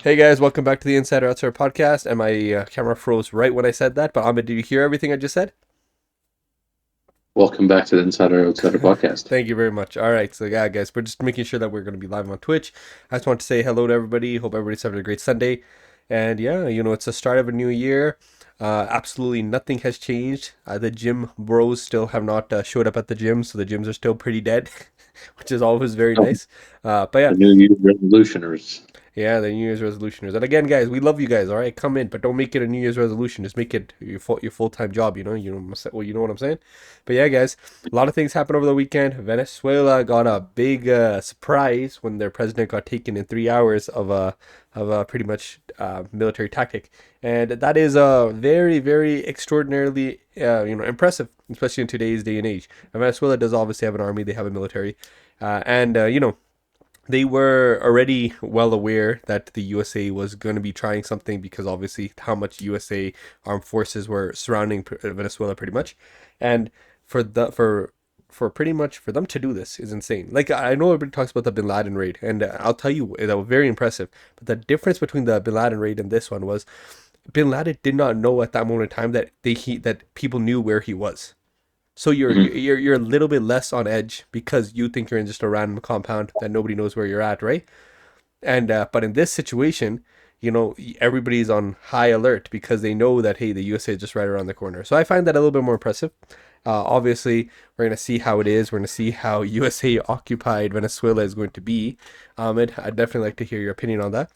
Hey guys, welcome back to the Insider Outsider podcast. And my camera froze right when I said that. But Ahmed, did you hear everything I just said? Welcome back to the Insider Outsider podcast. Thank you very much. All right, so yeah, guys, we're just making sure that we're going to be live on Twitch. I just want to say hello to everybody. Hope everybody's having a great Sunday. And yeah, it's the start of a new year. Absolutely nothing has changed. The gym bros still have not showed up at the gym, so the gyms are still pretty dead, which is always very Oh, nice. But yeah, the New Year's resolutioners. yeah, the New Year's resolutioners. And again, guys, we love you guys. All right, come in, but don't make it a New Year's resolution. Just make it your full time job. Well, you know what I'm saying. But yeah, guys, a lot of things happened over the weekend. Venezuela got a big surprise when their president got taken in 3 hours of a pretty much military tactic, and that is very very extraordinarily impressive, especially in today's day and age. And Venezuela does obviously have an army. They have a military, and they were already well aware that the USA was going to be trying something because obviously how much USA armed forces were surrounding Venezuela pretty much, and for the for pretty much for them to do this is insane. Like I know everybody talks about the Bin Laden raid, and I'll tell you that was very impressive. But the difference between the Bin Laden raid and this one was Bin Laden did not know at that moment in time that that people knew where he was. So you're Mhm. you're you're a little bit less on edge because you think you're in just a random compound that nobody knows where you're at, right? And but in this situation, everybody's on high alert because they know that hey, the USA is just right around the corner. So I find that a little bit more impressive. Obviously, we're gonna see how it is. We're gonna see how USA occupied Venezuela is going to be. I'd definitely like to hear your opinion on that.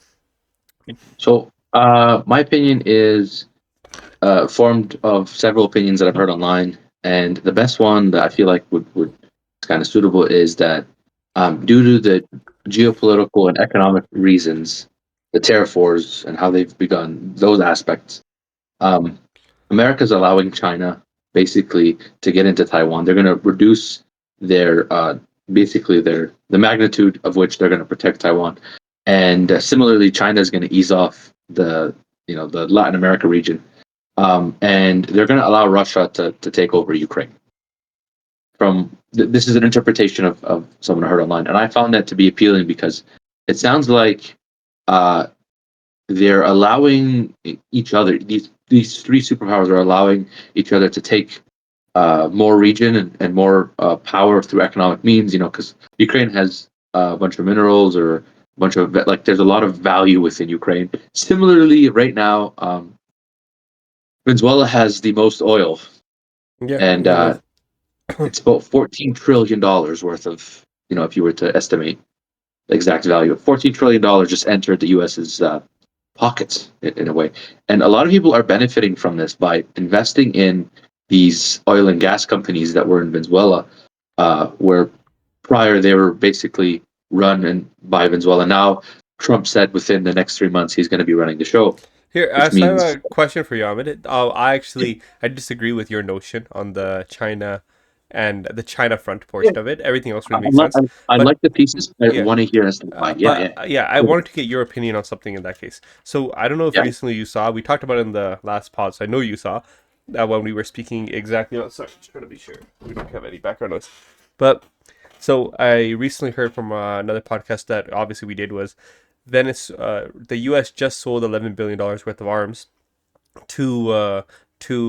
My opinion is formed of several opinions that I've heard online, and the best one that I feel like would is kind of suitable is that due to the geopolitical and economic reasons, the tariff wars and how they've begun those aspects, um, America's allowing China basically to get into Taiwan. They're going to reduce their basically their the magnitude of which they're going to protect Taiwan, and similarly, China is going to ease off the Latin America region, and they're going to allow Russia to take over Ukraine. This is an interpretation of someone I heard online, and I found that to be appealing because it sounds like uh, they're allowing each other. These three superpowers are allowing each other to take more region and more power through economic means. Because Ukraine has a bunch of minerals or a bunch of like. There's a lot of value within Ukraine. Similarly, right now, Venezuela has the most oil, Yeah, and it does. it's about $14 trillion worth of. If you were to estimate the exact value, $14 trillion just entered the U.S.'s pockets in a way. And a lot of people are benefiting from this by investing in these oil and gas companies that were in Venezuela, where prior they were basically by Venezuela. Now, Trump said within the next 3 months he's going to be running the show, Here, which so I have means a question for you, Ahmed. I disagree with your notion on the China and the China front yeah, portion of it. Everything else really I, makes sense. I But like the thesis. I yeah, want to hear as to why. Yeah, but yeah, yeah, I wanted to get your opinion on something in that case. So I don't know if yeah. recently you saw. We talked about it in the last pod, so I know you saw when we were speaking exactly. Oh, sorry, just trying to be sure we don't have any background noise. But so I recently heard from another podcast that obviously we did was the U.S. just sold $11 billion worth of arms to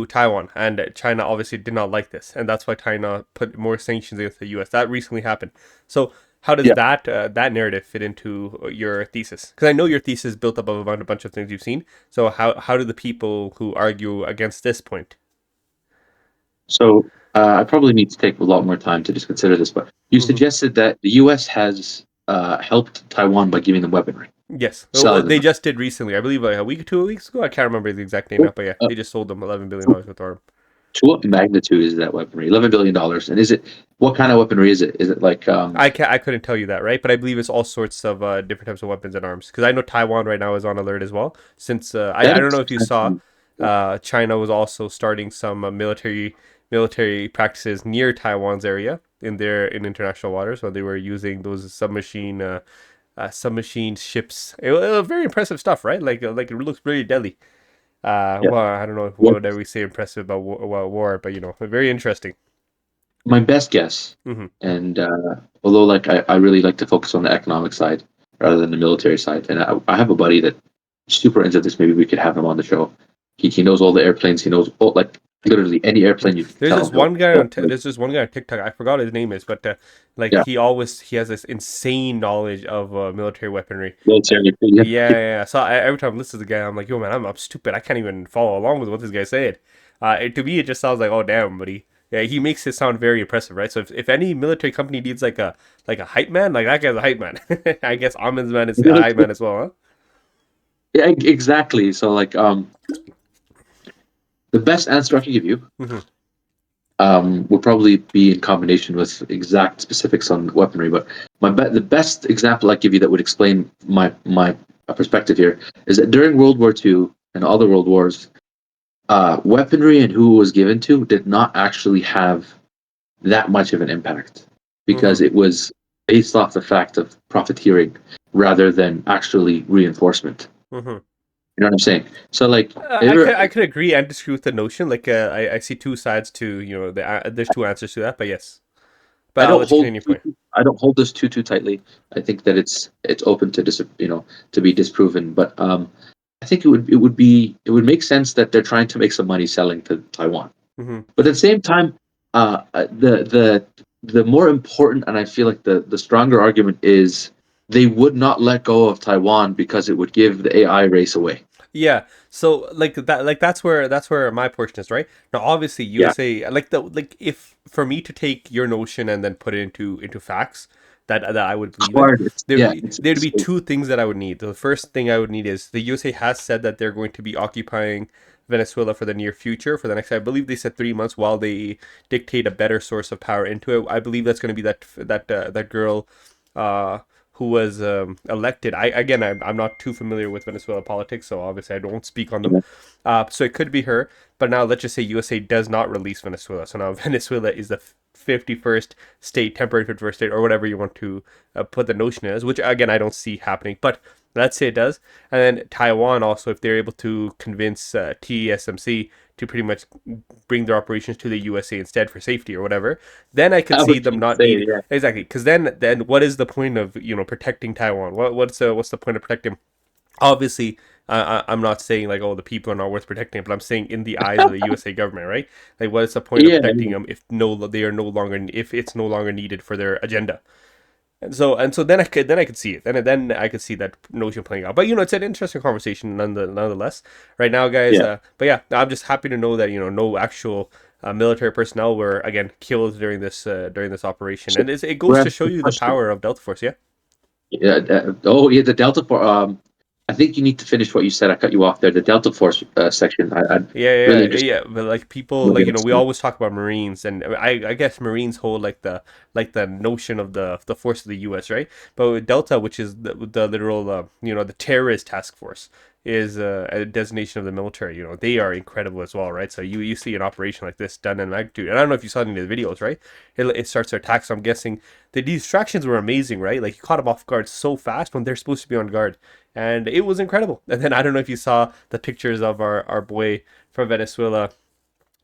Taiwan, and China obviously did not like this, and that's why China put more sanctions against the U.S. That recently happened. So how does Yeah. that narrative fit into your thesis? Because I know your thesis is built up of a bunch of things you've seen. So how do the people who argue against this point? So I probably need to take a lot more time to just consider this, but you Hmm. suggested that the U.S. has helped Taiwan by giving them weaponry, Yes, well, selling them. they just did recently. I believe like a week or 2 weeks ago. I can't remember the exact name What, now, but yeah, uh, they just sold them $11 billion worth of arms. to what magnitude is that weaponry? $11 billion, and is it what kind of weaponry is it? Is it like I couldn't tell you that, right? But I believe it's all sorts of different types of weapons and arms. Because I know Taiwan right now is on alert as well. Since I that don't is know if you saw, expensive? China was also starting some military practices near Taiwan's area in international waters. So they were using those submachine ships. It was very impressive stuff, right? Like it looks really deadly. Yeah. Well, I don't know What what we say impressive about war, but very interesting. my best guess, Hmm. and although like I really like to focus on the economic side, rather than the military side. And I have a buddy that super into this. Maybe we could have him on the show. He knows all the airplanes. He knows all, like literally any Mm. airplane you can There's tell this him. He'll, one guy he'll on there's this one guy on TikTok. I forgot his name is, but like yeah, he has this insane knowledge of military weaponry. military. Yeah, Yeah, yeah, yeah. So every time I listen to the guy, I'm like, yo, man, I'm stupid. I can't even follow along with what this guy said. To me, it just sounds like, oh, damn, buddy. Yeah, he makes it sound very impressive, right? So if any military company needs like a hype man, like that guy's a hype man. I guess Amin's man is a hype man as well, huh? yeah, exactly. So like the best answer I can give you Mm-hmm. would probably be in combination with exact specifics on weaponry. But the best example I give you that would explain my perspective here is that during World War II and other world wars, weaponry and who it was given to did not actually have that much of an impact Mm-hmm. because it was based off the fact of profiteering rather than actually reinforcement. Mm-hmm. You know what I'm saying? So like, ever, I could agree and disagree with the notion. Like, I see two sides to there's two answers to that, but yes. But I'll let you continue your point. I don't hold this too tightly. I think that it's open to to be disproven. But I think it would make sense that they're trying to make some money selling to Taiwan. Mm-hmm. But at the same time, the more important and I feel like the stronger argument is they would not let go of Taiwan because it would give the AI race away. Yeah. So like that's where my portion is, right? Now obviously Yeah, USA like if for me to take your notion and then put it into facts that I would believe in, hard. Yeah, there'd be two things that I would need. The first thing I would need is the USA has said that they're going to be occupying Venezuela for the near future, for the next, I believe they said 3 months, while they dictate a better source of power into it. I believe that's going to be that girl uh who was elected. I'm not too familiar with Venezuela politics, so obviously I don't speak on them. yeah, So it could be her. But now let's just say USA does not release Venezuela. So now Venezuela is the 51st state, temporary 51st state, or whatever you want to put the notion as, which again I don't see happening. But let's say it does. And then Taiwan also, if they're able to convince TSMC to pretty much bring their operations to the USA instead for safety or whatever, then I could I see would them not say needing yeah. exactly. Because then what is the point of protecting Taiwan? What's the point of protecting? Obviously, I'm not saying like, oh, the people are not worth protecting, but I'm saying in the eyes of the USA government, right? Like, what is the point of Yeah, protecting them if they are no longer, if it's no longer needed for their agenda? And so then I could see it. Then I could see that notion playing out. But it's an interesting conversation nonetheless. Right now, guys. yeah. But yeah, I'm just happy to know that no actual military personnel were again killed during this operation, So and it we're goes to at show the you the question. power of Delta Force. Yeah. Yeah. Oh, yeah. The Delta Force. I think you need to finish what you said. I cut you off there. The Delta Force section. I'd really interested. Yeah. But like people, We'll like get we into always talk about Marines, and I guess Marines hold like the notion of the force of the U.S. right, but with Delta, which is the literal the terrorist task force, is a designation of the military. They are incredible as well, right? So you see an operation like this done in magnitude, and I don't know if you saw any of the videos, right? It starts their attack, so I'm guessing the distractions were amazing, right? Like you caught them off guard so fast when they're supposed to be on guard, and it was incredible. And then I don't know if you saw the pictures of our boy from Venezuela.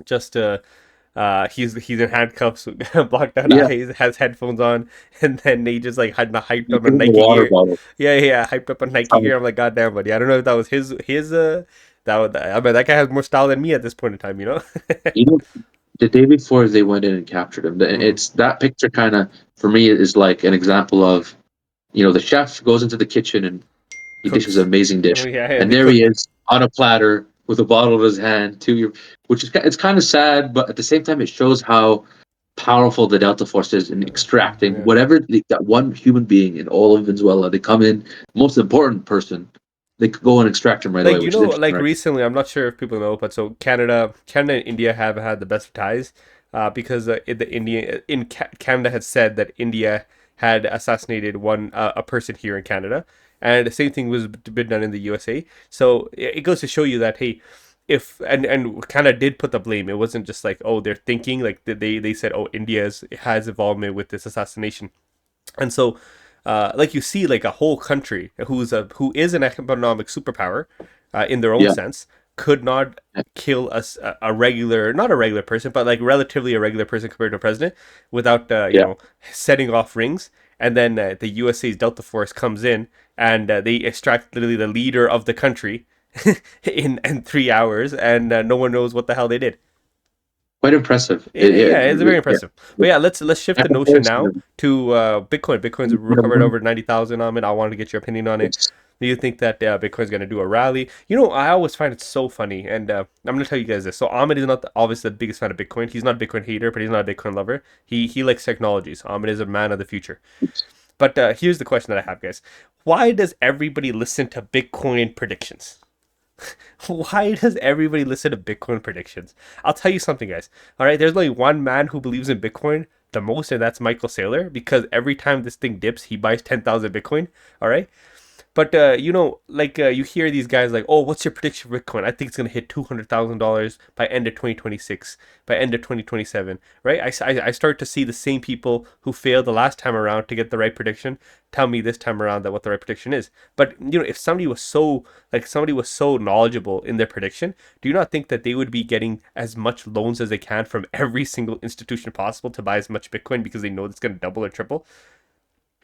Just he's in handcuffs, blocked out yeah. eyes, has headphones on, and then they just like had hyped You up a give him a Nike water gear. bottle. Yeah, yeah, hyped up a Nike Um, gear. I'm like, God damn, buddy. I don't know if that was his I mean that guy has more style than me at this point in time. you know, the day before they went in and captured him, Mm-hmm. it's that picture kind of for me is like an example of the chef goes into the kitchen and he dishes an Cooks. amazing Oh dish, yeah, yeah, and they there he cook. is on a platter with a bottle in his hand to your, which is it's kind of sad, but at the same time it shows how powerful the Delta Force is in extracting Yeah. whatever that one human being in all of Venezuela. They come in, most important person, they could go and extract him right away, Like which is interesting, like right? recently, I'm not sure if people know, but so Canada and India have had the best ties, because Canada had said that India had assassinated a person here in Canada, and the same thing was been done in the USA. So it goes to show you that, hey, if and Canada did put the blame. It wasn't just like, oh, they're thinking, like they said, oh, has involvement with this assassination. And so, like you see, like a whole country who is an economic superpower, in their own Yeah, sense, could not kill a regular, not a regular person, but like relatively a regular person compared to a president, without yeah, setting off rings. and then the USA's Delta Force comes in and they extract literally the leader of the country in 3 hours, and no one knows what the hell they did. Quite impressive. Yeah, it's very Yeah. impressive. But yeah, let's shift And the notion now comparison, to Bitcoin. Bitcoin's recovered over 90,000 on it. I wanted to get your opinion on it. it's Do you think that Bitcoin's going to do a rally? You know, I always find it so funny, and I'm going to tell you guys this. So Ahmed is not obviously the biggest fan of Bitcoin. He's not a Bitcoin hater, but he's not a Bitcoin lover. He likes technologies. Ahmed is a man of the future. But here's the question that I have, guys. Why does everybody listen to Bitcoin predictions? Why does everybody listen to Bitcoin predictions? I'll tell you something, guys. All right, there's only one man who believes in Bitcoin the most, and that's Michael Saylor, because every time this thing dips, he buys 10,000 Bitcoin. All right, but you hear these guys like, "Oh, what's your prediction for Bitcoin? I think it's gonna hit $200,000 by end of 2026, by end of 2027." Right? I start to see the same people who failed the last time around to get the right prediction tell me this time around that what the right prediction is. But if somebody was so knowledgeable in their prediction, do you not think that they would be getting as much loans as they can from every single institution possible to buy as much Bitcoin because they know it's gonna double or triple?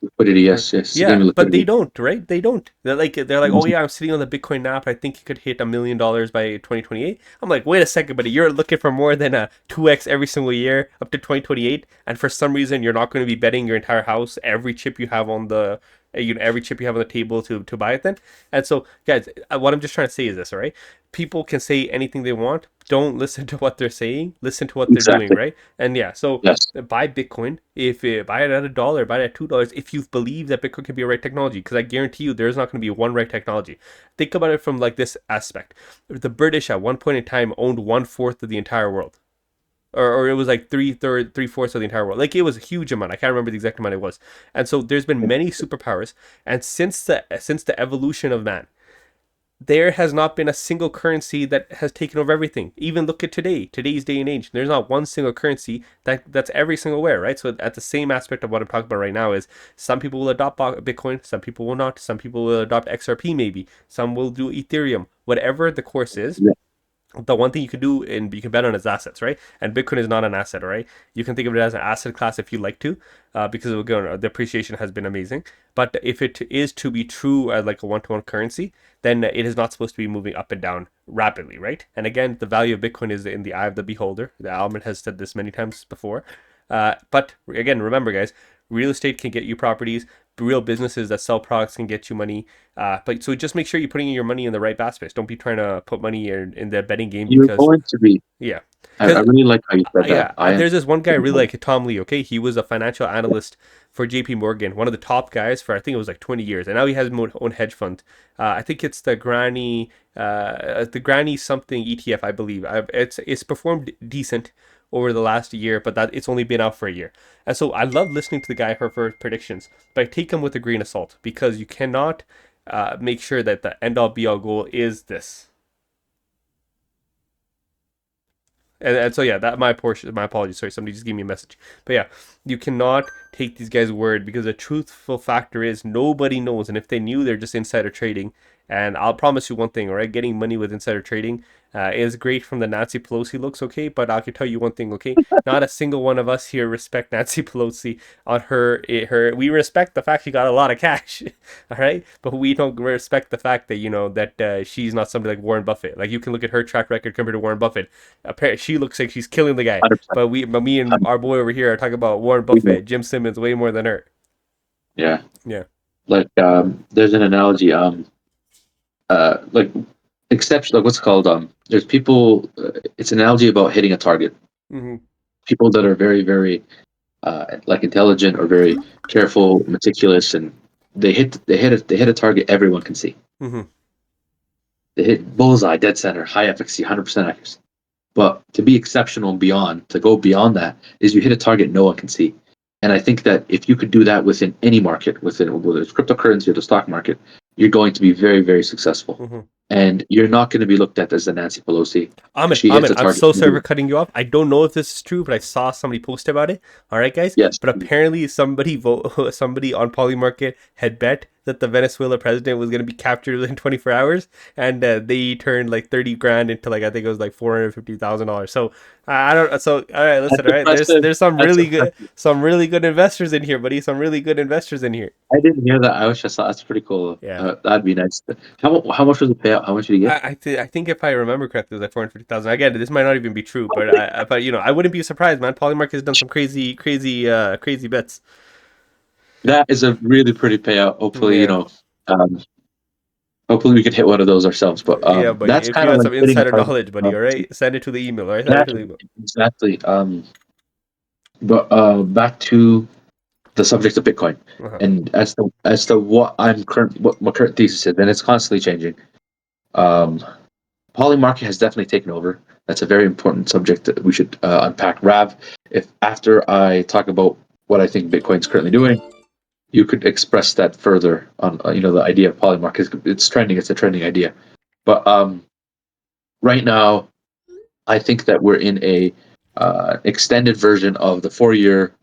liquidity. Right. Yes, yes, Yeah, significant but they liquidity. don't, right? They don't. They're like, oh yeah, I'm sitting on the Bitcoin app. I think you could hit $1 million by 2028. I'm like, wait a second, buddy. You're looking for more than a 2x every single year up to 2028, and for some reason you're not going to be betting your entire house, every chip you have on the, every chip you have on the table to buy it then. And so, guys, what I'm just trying to say is this, all right? People can say anything they want. Don't listen to what they're saying. Listen to what they're doing, Exactly. right? And yeah, so Yes. buy Bitcoin. If buy it at $1, buy it at $2. If you believe that Bitcoin can be a right technology, because I guarantee you, there's not going to be one right technology. Think about it from like this aspect: the British at one point in time owned 1/4 of the entire world, or it was like 3/4 of the entire world. Like it was a huge amount. I can't remember the exact amount it was. And so there's been many superpowers, and since the evolution of man, there has not been a single currency that has taken over everything. Even look at today's day and age. There's not one single currency that's every single where, right? So at the same aspect of what I'm talking about right now is some people will adopt Bitcoin, some people will not. Some people will adopt XRP maybe. Some will do Ethereum. Whatever the course is, Yeah. the one thing you can do and you can bet on is assets, right? And Bitcoin is not an asset, all right? You can think of it as an asset class if you like to, because again, the appreciation has been amazing. But if it is to be true as like a one-to-one currency, then it is not supposed to be moving up and down rapidly, right? And again, the value of Bitcoin is in the eye of the beholder. The Alman has said this many times before. But again, remember, guys, real estate can get you properties. Real businesses that sell products can get you money. But so just make sure you're putting your money in the right baskets. Don't be trying to put money in the betting game You're because going to be. yeah, I because really like how you said that. yeah, I am. there's this one guy I really like, Tom Lee. Okay, he was a financial analyst for J.P. Morgan, one of the top guys for I think it was like 20 years, and now he has his own hedge fund. I think it's the Granny something ETF, I believe. It's performed decent over the last year, but that it's only been out for a year, and so I love listening to the guy for predictions, but I take them with a grain of salt because you cannot make sure that the end all be all goal is this. And so yeah, that my portion. My apologies. Sorry, somebody just gave me a message. But yeah, you cannot take these guys' word because the truthful factor is nobody knows, and if they knew, they're just insider trading. And I'll promise you one thing, all right? Getting money with insider trading is great from the Nancy Pelosi looks, okay? But I can tell you one thing, okay? Not a single one of us here respect Nancy Pelosi on her. We respect the fact she got a lot of cash, all right? But we don't respect the fact that that she's not somebody like Warren Buffett. Like you can look at her track record compared to Warren Buffett. Apparently, she looks like she's killing the guy. 100%. But me and our boy over here are talking about Warren We know. Buffett, Jim Simmons, way more than her. Yeah. Yeah. Like there's an analogy. Like exception. Like what's it called? There's people. It's an analogy about hitting a target. Mm-hmm. People that are very, very like intelligent or very careful, meticulous, and they hit a target everyone can see. Mm-hmm. They hit bullseye, dead center, high efficacy, 100% accuracy. But to be exceptional and beyond, to go beyond that, is you hit a target no one can see. And I think that if you could do that within any market, whether it's cryptocurrency or the stock market, you're going to be very, very successful. Mm-hmm. and you're not going to be looked at as the Nancy Pelosi. She hits Ahmed, a I'm target. so sorry for cutting you off. I don't know if this is true, but I saw somebody post about it. All right, guys. Yes. But apparently, somebody on Polymarket had bet that the Venezuela president was going to be captured within 24 hours, and they turned like 30 grand into like I think it was like $450,000. So I don't. So all right, listen. That's All right, there's impressive. there's That's impressive. some really good investors in here, buddy. Some really good investors in here. I didn't hear that. I wish I saw. That's pretty cool. Yeah. That'd be nice. How much was the payout? How much did he get? I think if I remember correctly, it was like 450,000. Again, this might not even be true, but I wouldn't be surprised, man. Polymark has done some crazy bets. That is a really pretty payout. Hopefully, Yeah, hopefully we can hit one of those ourselves. But yeah, buddy. that's If you kind of got like some hitting a insider target. knowledge, buddy, all right, send it to the email, all right? Send it Yeah, to the email. exactly. But back to the subject of Bitcoin, Uh-huh. and as to what my current thesis is, and it's constantly changing. Um, Polymarket has definitely taken over. That's a very important subject that we should unpack. Rav, if after I talk about what I think Bitcoin's currently doing, you could express that further on the idea of Polymarket. It's trending. It's a trending idea. But right now, I think that we're in a extended version of the 4 year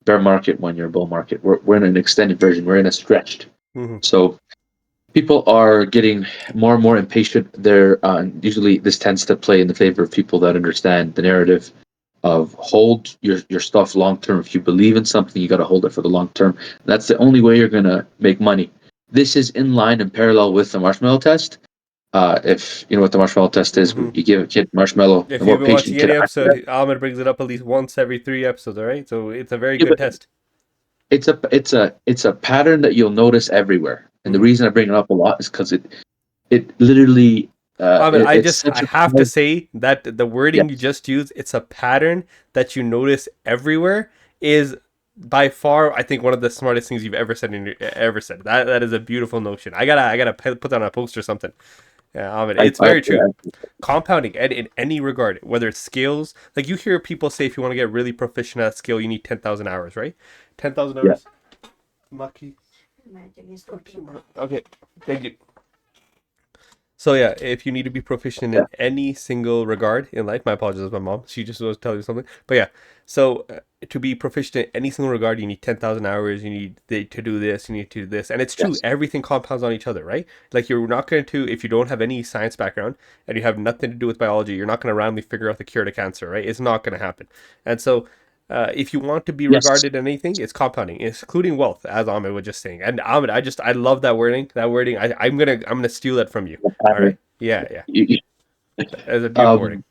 bear market, 1 year bull market. We're in an extended version. We're in a stretched. Hmm. So people are getting more and more impatient. They're usually this tends to play in the favor of people that understand the narrative of hold your stuff long term. If you believe in something, you got to hold it for the long term. That's the only way you're gonna make money. This is in line and parallel with the marshmallow test. If you know what the marshmallow test is, Hmm. you give a kid marshmallow, the If more you've been patient watching kid any after that. episode, Ahmed brings it up at least once every 3 episodes, all right? So it's a very Yeah, good but test. it's a pattern that you'll notice everywhere. And the Hmm. reason I bring it up a lot is because it literally Ahmed, it's I such a have to say that the wording you yes. just used, it's a pattern that you notice everywhere, is by far I think one of the smartest things you've ever said ever said. That is a beautiful notion. I gotta put that on a post or something. Yeah, Ahmed, it's I very true. Compounding and in any regard, whether it's skills, like you hear people say, if you want to get really proficient at a skill, you need 10,000 hours, right? 10,000 yeah. hours. Maki. Okay, thank you. So yeah, if you need to be proficient Yeah. in any single regard in life, my apologies, that's my mom. She just was telling you something. But yeah, so to be proficient in any single regard, you need 10,000 hours. You need to do this. You need to do this, and it's true. Yes. Everything compounds on each other, right? Like you're not going to, if you don't have any science background and you have nothing to do with biology, you're not going to randomly figure out the cure to cancer, right? It's not going to happen. And so if you want to be Yes. regarded in anything, it's compounding, including wealth, as Ahmed was just saying. And Ahmed, I love that wording. That wording, I'm gonna steal that from you. The All pattern. right? Yeah, yeah. You- you- That's a beautiful wording. Um,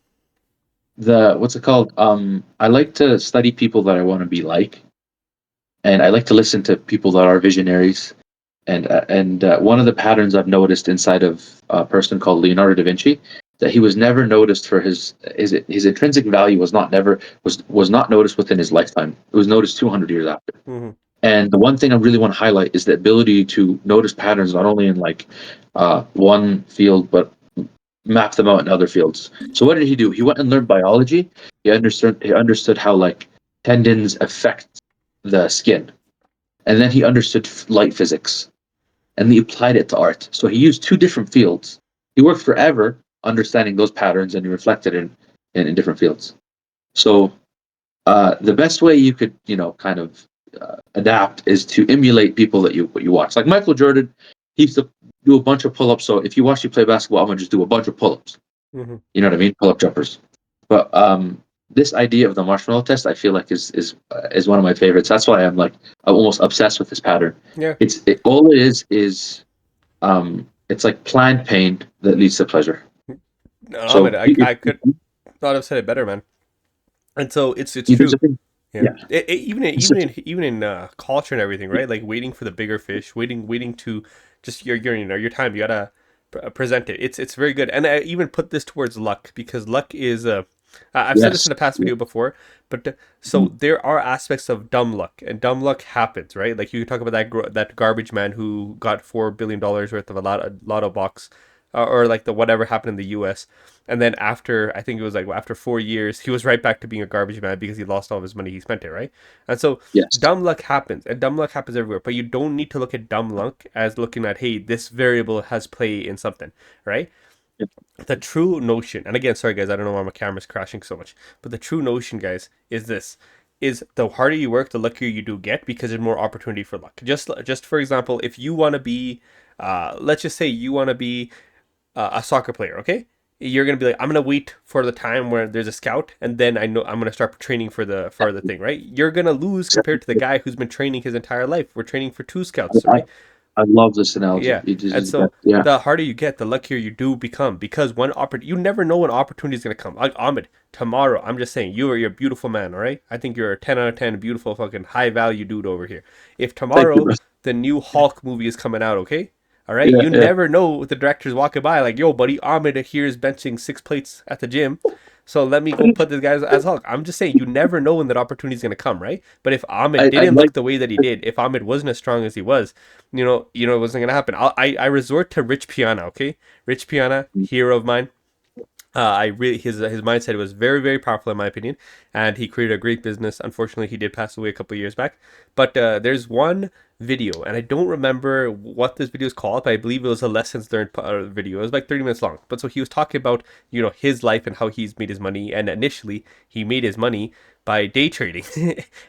the what's it called? I like to study people that I want to be like, and I like to listen to people that are visionaries. And one of the patterns I've noticed inside of a person called Leonardo da Vinci, that he was never noticed for his intrinsic value was not noticed within his lifetime. It was noticed 200 years after. Hmm. And the one thing I really want to highlight is the ability to notice patterns not only in like one field, but map them out in other fields. So what did he do? He went and learned biology. He understood how like tendons affect the skin, and then he understood light physics, and he applied it to art. So he used two different fields. He worked forever understanding those patterns, and he reflected in different fields. So the best way you could kind of adapt is to emulate people that you watch. Like Michael Jordan, he used to do a bunch of pull-ups. So if you watch me play basketball, I'm gonna just do a bunch of pull-ups. Hmm. You know what I mean? Pull-up jumpers. But this idea of the marshmallow test, I feel like is one of my favorites. That's why I'm almost obsessed with this pattern. Yeah. All it is it's like planned pain that leads to pleasure. No, Ahmed, So I could not have said it better, man. And so it's there's true. a thing, Yeah. yeah. It's Even in culture and everything, right? Like waiting for the bigger fish, waiting to just your time. You gotta present it. It's very good. And I even put this towards luck because luck is I've said this yes, in a past yeah. video before, but so Mhm. there are aspects of dumb luck, and dumb luck happens, right? Like you talk about that garbage man who got $4 billion worth of a lotto box or like the whatever happened in the U.S. And then after, I think it was like after 4 years, he was right back to being a garbage man because he lost all of his money he spent it, right? And so Yes. dumb luck happens, and dumb luck happens everywhere. But you don't need to look at dumb luck as looking at, hey, this variable has play in something, right? Yep. The true notion, and again, sorry guys, I don't know why my camera's crashing so much, but the true notion, guys, is this: is the harder you work, the luckier you do get because there's more opportunity for luck. Just for example, if you want to be, let's just say you want to be a soccer player, okay? You're gonna be like, I'm gonna wait for the time where there's a scout, and then I know I'm gonna start training for the thing, right? You're gonna lose compared to the guy who's been training his entire life. We're training for two scouts, I, right? I love this analogy. Yeah, It and is, so yeah. the harder you get, the luckier you do become because you never know when opportunity is gonna come. Like Ahmed, tomorrow, I'm just saying, you're a beautiful man, all right? I think you're a 10 out of 10 beautiful fucking high value dude over here. If Thank you, tomorrow bro. the new Hulk movie is coming out, okay? All right, Yeah, you yeah. never know the director's walking by like, yo, buddy, Ahmed here is benching 6 plates at the gym. So let me go put this guy as Hulk. I'm just saying, you never know when that opportunity is gonna come, right? But if Ahmed I didn't like. look the way that he did, if Ahmed wasn't as strong as he was, it wasn't gonna happen. I resort to Rich Piana. Okay, Rich Piana, hero of mine. I really his mindset was very very powerful in my opinion, and he created a great business. Unfortunately, he did pass away a couple of years back. But there's one video, and I don't remember what this video is called, but I believe it was a lessons learned video. It was like 30 minutes long. But so he was talking about his life and how he's made his money, and initially he made his money by day trading,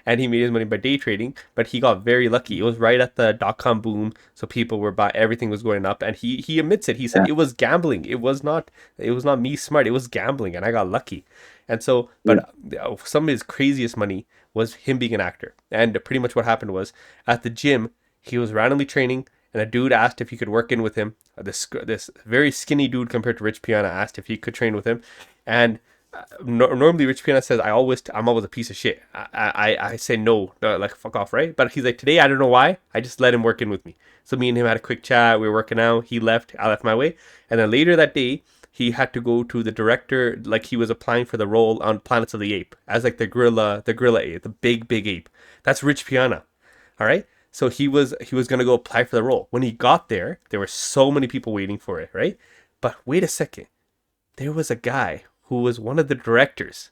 and he made his money by day trading. But he got very lucky. It was right at the dot-com boom, so people were buying, everything was going up, and he admits it. He said Yeah, it was gambling. It was not me smart. It was gambling, and I got lucky. And so, yeah, but some of his craziest money was him being an actor. And pretty much what happened was at the gym, he was randomly training, and a dude asked if he could work in with him. This very skinny dude compared to Rich Piana asked if he could train with him, and normally Rich Piana says I'm always a piece of shit. I say no, like fuck off, right? But he's like, today I don't know why, I just let him work in with me. So me and him had a quick chat. We were working out. He left. I left my way, and then later that day he had to go to the director, like he was applying for the role on Planets of the Ape as like the gorilla ape, the big ape. That's Rich Piana. All right. So he was gonna go apply for the role. When he got there, there were so many people waiting for it, right? But wait a second, there was a guy who was one of the directors,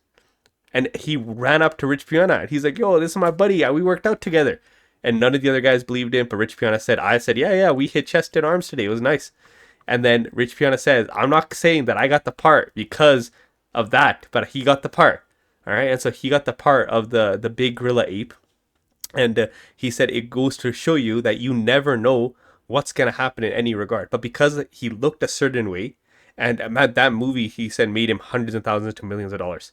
and he ran up to Rich Piana. And he's like, "Yo, this is my buddy. We worked out together." And none of the other guys believed him, but Rich Piana said, "I said, yeah, we hit chest and arms today. It was nice." And then Rich Piana says, "I'm not saying that I got the part because of that, but he got the part." All right, and so he got the part of the big gorilla ape, and he said it goes to show you that you never know what's gonna happen in any regard. But because he looked a certain way, and that movie, he said, made him hundreds of thousands to millions of dollars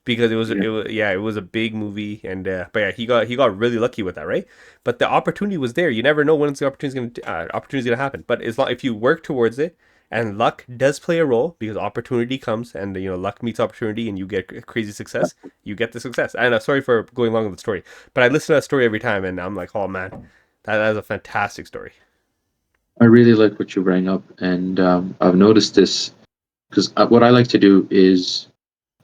because yeah. it was a big movie. And but yeah, he got really lucky with that, right? But the opportunity was there. You never know when the opportunity's gonna happen. But as long if you work towards it, and luck does play a role because opportunity comes, and luck meets opportunity, and you get crazy success. You get the success. And sorry for going along with the story, but I listen to that story every time, and I'm like, oh man, that is a fantastic story. I really like what you bring up, and I've noticed this because what I like to do is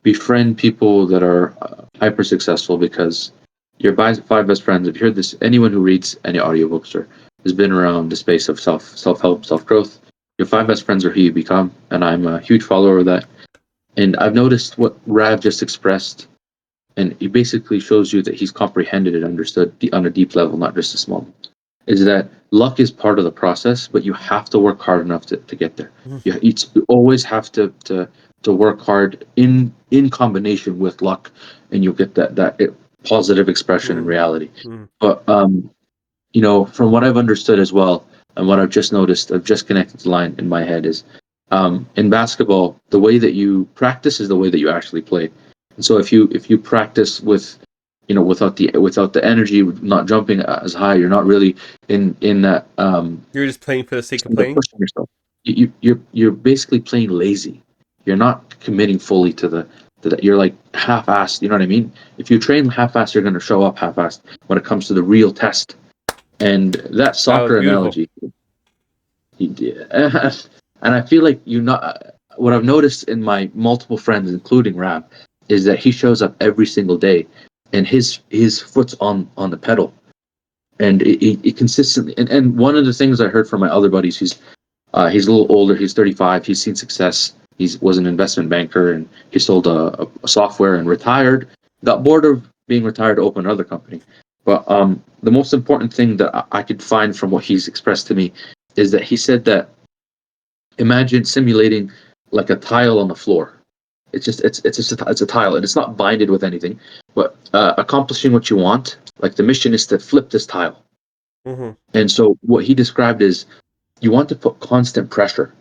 befriend people that are hyper successful because your five best friends. If you heard this, anyone who reads any audiobooks or has been around the space of self help, self growth, your five best friends are who you become, and I'm a huge follower of that. And I've noticed what Rav just expressed, and he basically shows you that he's comprehended and understood on a deep level, not just a small one, is that luck is part of the process, but you have to work hard enough to get there. You always have to work hard in combination with luck, and you'll get that positive expression in Mm, reality. mm, But from what I've understood as well, and what I've just noticed, I've just connected the line in my head is, in basketball, the way that you practice is the way that you actually play. And so if you practice with, without the energy, not jumping as high, you're not really in that you're just playing for the sake of state of playing. pushing yourself. You're basically playing lazy. You're not committing fully to that. You're like half-assed. You know what I mean? If you train half-assed, you're going to show up half-assed when it comes to the real test. And that That was soccer beautiful. analogy, and I feel like you not. What I've noticed in my multiple friends, including Rab, is that he shows up every single day, and his foot's on the pedal, and it consistently. And one of the things I heard from my other buddies, He's a little older. He's 35. He's seen success. He was an investment banker, and he sold a software and retired. Got bored of being retired to open another company. But the most important thing that I could find from what he's expressed to me is that he said that imagine simulating like a tile on the floor. It's a tile, and it's not binded with anything. But accomplishing what you want, like the mission is to flip this tile. Mm-hmm. And so what he described is you want to put constant pressure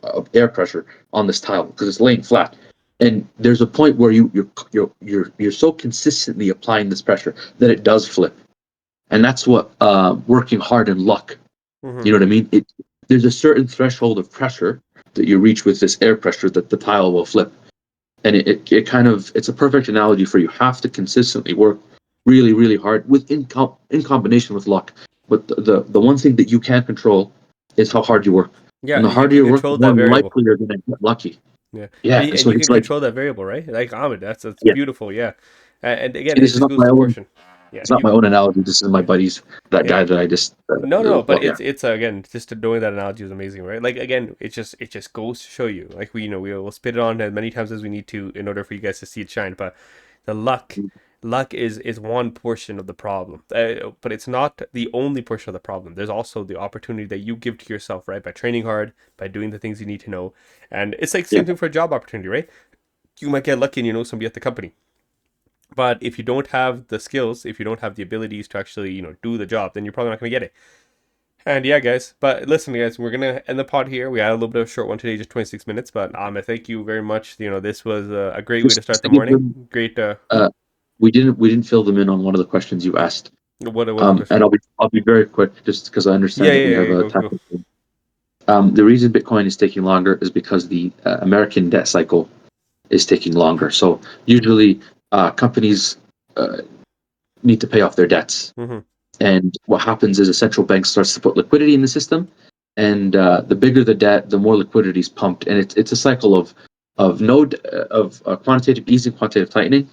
of air pressure on this tile because it's laying flat. And there's a point where you're so consistently applying this pressure that it does flip. And that's what working hard and luck. Mm-hmm. You know what I mean? There's a certain threshold of pressure that you reach with this air pressure that the tile will flip. And it kind of it's a perfect analogy for you have to consistently work really really hard with in combination with luck. But the one thing that you can't control is how hard you work. Yeah, And the you harder can you work, the control more that variable. likely you're going to get lucky. Yeah, Yeah, and and so you it's can like, control that variable, right? Like Ahmed, that's yeah. beautiful. Yeah, and again, See, it this is just not goes my to own. portion. Yeah, It's not my own analogy. This is my yeah, buddy's. That yeah. guy that I just. No, no, but Well, yeah. it's again just doing that analogy is amazing, right? Like again, it just goes to show you, like we will spit it on as many times as we need to in order for you guys to see it shine. But the luck is one portion of the problem, but it's not the only portion of the problem. There's also the opportunity that you give to yourself, right? By training hard, by doing the things you need to know, and it's like Yeah. same thing for a job opportunity, right? You might get lucky and you know somebody at the company. But if you don't have the skills, if you don't have the abilities to actually, do the job, then you're probably not going to get it. And yeah, guys. But listen, guys, we're gonna end the pod here. We had a little bit of a short one today, just 26 minutes. But thank you very much. This was a great way to Just start the to give morning. them. Great. Uh, we didn't fill them in on one of the questions you asked. What was the question? And I'll be very quick, just because I Yeah, understand that yeah, we yeah, have yeah. a Go, time. go. The reason Bitcoin is taking longer is because the American debt cycle is taking longer. So usually companies uh, need to pay off their debts, Mm-hmm. and what happens is a central bank starts to put liquidity in the system, and the bigger the debt, the more liquidity is pumped, and it's a cycle of no of quantitative easing, quantitative tightening.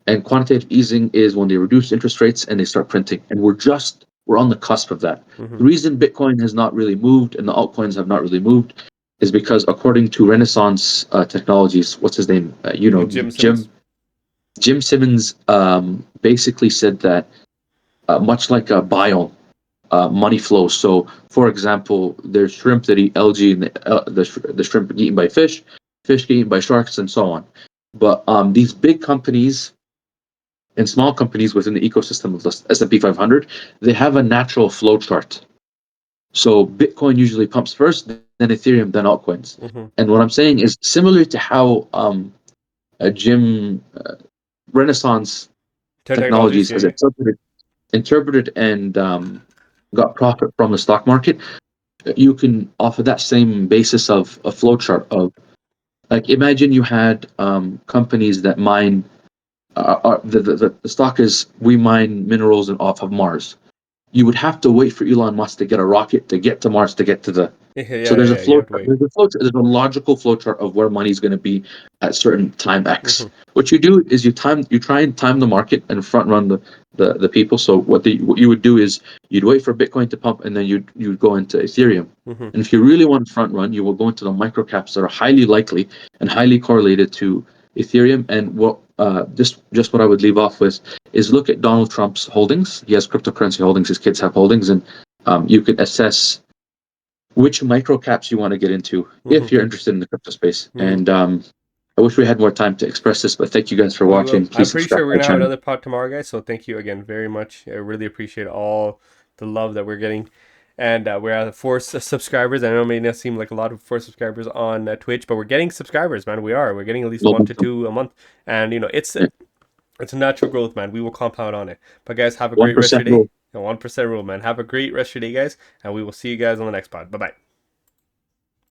And quantitative easing is when they reduce interest rates and they start printing. And we're on the cusp of that. Mm-hmm. The reason Bitcoin has not really moved and the altcoins have not really moved is because according to Renaissance Technologies, what's his name? Jim Jim Simmons. Simmons basically said that much like a biome, money flows. So, for example, there's shrimp that eat algae, and the shrimp get eaten by fish get eaten by sharks, and so on. But these big companies and small companies within the ecosystem of the S&P 500, they have a natural flow chart. So Bitcoin usually pumps first, then Ethereum, then altcoins. Mm-hmm. And what I'm saying is similar to how Jim Renaissance Technologies. Technologies Yeah, has yeah. interpreted and got profit from the stock market. You can offer that same basis of a flow chart of like imagine you had companies that mine the stock is we mine minerals and off of Mars. You would have to wait for Elon Musk to get a rocket to get to Mars to get to the. Yeah, So yeah, yeah. You have to wait. there's a logical flow chart of where money's going to be at certain time X. Mm-hmm. What you do is you try and time the market and front run the people. So what you would do is you'd wait for Bitcoin to pump and then you'd go into Ethereum. Mm-hmm. And if you really want to front run, you will go into the microcaps that are highly likely and highly correlated to Ethereum. And what just what I would leave off with is look at Donald Trump's holdings. He has cryptocurrency holdings. His kids have holdings, and you can assess which microcaps you want to get into if Mm-hmm. you're interested in the crypto space. Mm-hmm. And I wish we had more time to express this, but thank you guys for We watching. will. I'm Please pretty subscribe sure to we're my gonna have channel. another pod tomorrow, guys. So thank you again very much. I really appreciate all the love that we're getting, and we're at four subscribers. I know it may not seem like a lot of four subscribers on Twitch, but we're getting subscribers, man. We are. We're getting at least one to Momentum. two a month, and it's a natural growth, man. We will compound on it. But guys, have a One great rest of percent your day. rule. The 1% rule, man. Have a great rest of your day, guys, and we will see you guys on the next pod. Bye bye.